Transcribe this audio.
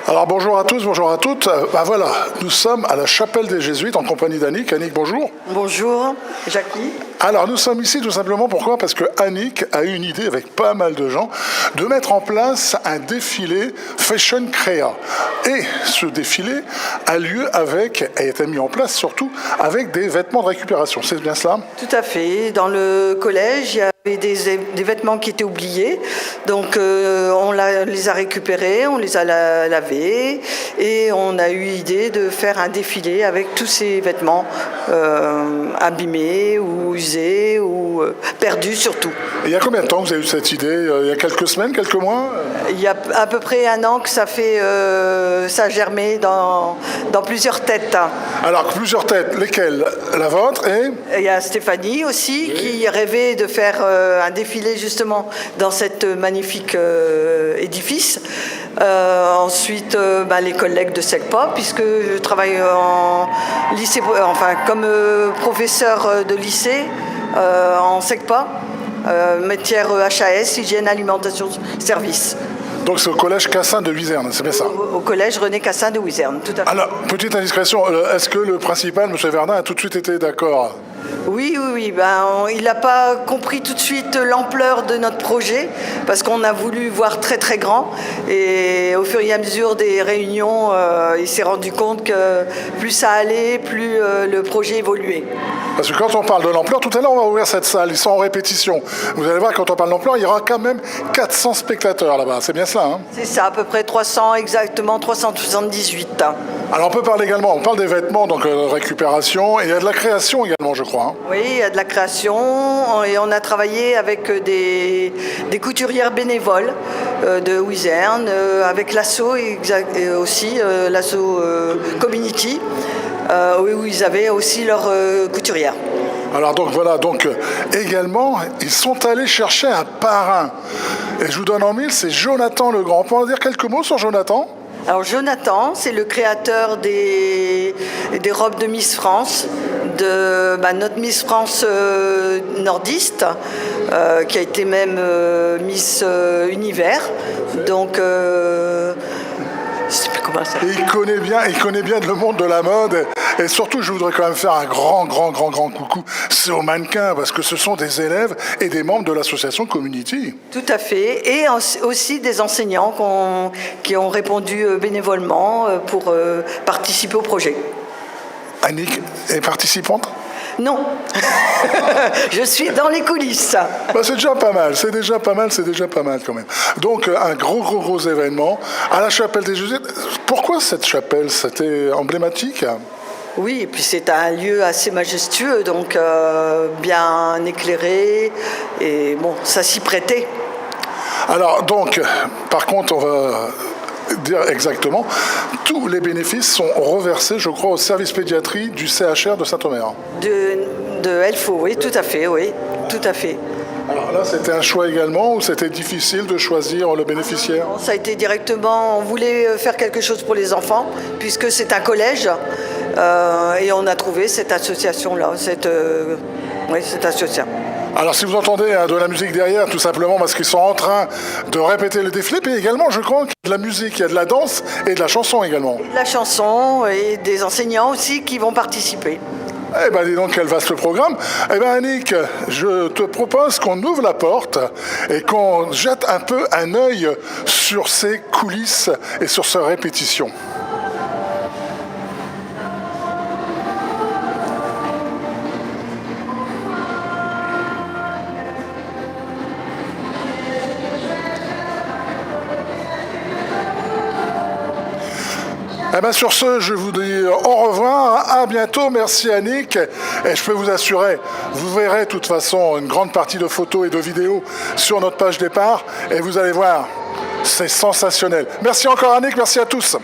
Alors bonjour à tous, bonjour à toutes. Voilà, nous sommes à la chapelle des Jésuites en compagnie d'Annick. Annick, bonjour. Bonjour, Jackie. Alors nous sommes ici tout simplement pourquoi? Parce que Annick a eu une idée avec pas mal de gens de mettre en place un défilé Fashion Créa. Et ce défilé a été mis en place surtout avec des vêtements de récupération. C'est bien cela? Tout à fait. Dans le collège, il y avait des vêtements qui étaient oubliés. Donc on les a récupérés, on les a lavés et on a eu l'idée de faire un défilé avec tous ces vêtements abîmés ou usés ou perdus surtout. Et il y a combien de temps que vous avez eu cette idée? Il y a quelques semaines, quelques mois? Il y a à peu près un an que ça a germé dans plusieurs têtes. Alors, plusieurs têtes, lesquelles? La vôtre et il y a Stéphanie aussi qui rêvait de faire un défilé justement dans cet magnifique édifice. Ensuite, les collègues de SECPA, puisque je travaille en lycée, comme professeur de lycée en SECPA, matière HAS, hygiène, alimentation, service. Donc c'est au collège Cassin de Wizerne, c'est bien ça? Au collège René Cassin de Wizerne, tout à fait. Alors, petite indiscrétion, est-ce que le principal, M. Verdun, a tout de suite été d'accord? Oui. Il n'a pas compris tout de suite l'ampleur de notre projet parce qu'on a voulu voir très très grand et au fur et à mesure des réunions, il s'est rendu compte que plus ça allait, plus le projet évoluait. Parce que quand on parle de l'ampleur, tout à l'heure on va ouvrir cette salle, ils sont en répétition. Vous allez voir, quand on parle d'ampleur, il y aura quand même 400 spectateurs là-bas, c'est bien cela, hein? C'est ça, à peu près 300, exactement 378. Alors on peut parler également, on parle des vêtements, donc récupération, et il y a de la création également, je crois. Hein. Oui, il y a de la création, et on a travaillé avec des couturières bénévoles de Wizerne, avec l'asso et aussi, l'asso Community, où ils avaient aussi leur couturière. Alors donc voilà, également, ils sont allés chercher un parrain. Et je vous donne en mille, c'est Jonathan Legrand. On peut en dire quelques mots sur Jonathan ? Alors Jonathan, c'est le créateur des robes de Miss France, de notre Miss France nordiste, qui a été même Miss Univers. Donc, je sais plus comment ça s'appelle. Il connaît bien le monde de la mode. Et surtout, je voudrais quand même faire un grand coucou, c'est aux mannequins, parce que ce sont des élèves et des membres de l'association Community. Tout à fait, et aussi des enseignants qui ont répondu bénévolement pour participer au projet. Annick est participante ? Non, je suis dans les coulisses. C'est déjà pas mal quand même. Donc un gros événement à la chapelle des Jésuites. Pourquoi cette chapelle? C'était emblématique? Oui, et puis c'est un lieu assez majestueux, donc bien éclairé, et bon, ça s'y prêtait. Alors donc, par contre, on va dire exactement, tous les bénéfices sont reversés, je crois, au service pédiatrie du CHR de Saint-Omer. De Elfo, oui, tout à fait. Alors là, c'était un choix également, ou c'était difficile de choisir le bénéficiaire? Ça a été directement, on voulait faire quelque chose pour les enfants, puisque c'est un collège, et on a trouvé cette association-là, cette association. Alors si vous entendez de la musique derrière, tout simplement parce qu'ils sont en train de répéter le défilé, puis également je crois qu'il y a de la musique, il y a de la danse et de la chanson également. De la chanson et des enseignants aussi qui vont participer. Eh bien, dis donc, quel vaste programme. Eh bien, Annick, je te propose qu'on ouvre la porte et qu'on jette un peu un œil sur ces coulisses et sur ces répétitions. Eh bien, sur ce, je vous dis au revoir, à bientôt, merci Annick. Et je peux vous assurer, vous verrez de toute façon une grande partie de photos et de vidéos sur notre page départ. Et vous allez voir, c'est sensationnel. Merci encore Annick, merci à tous.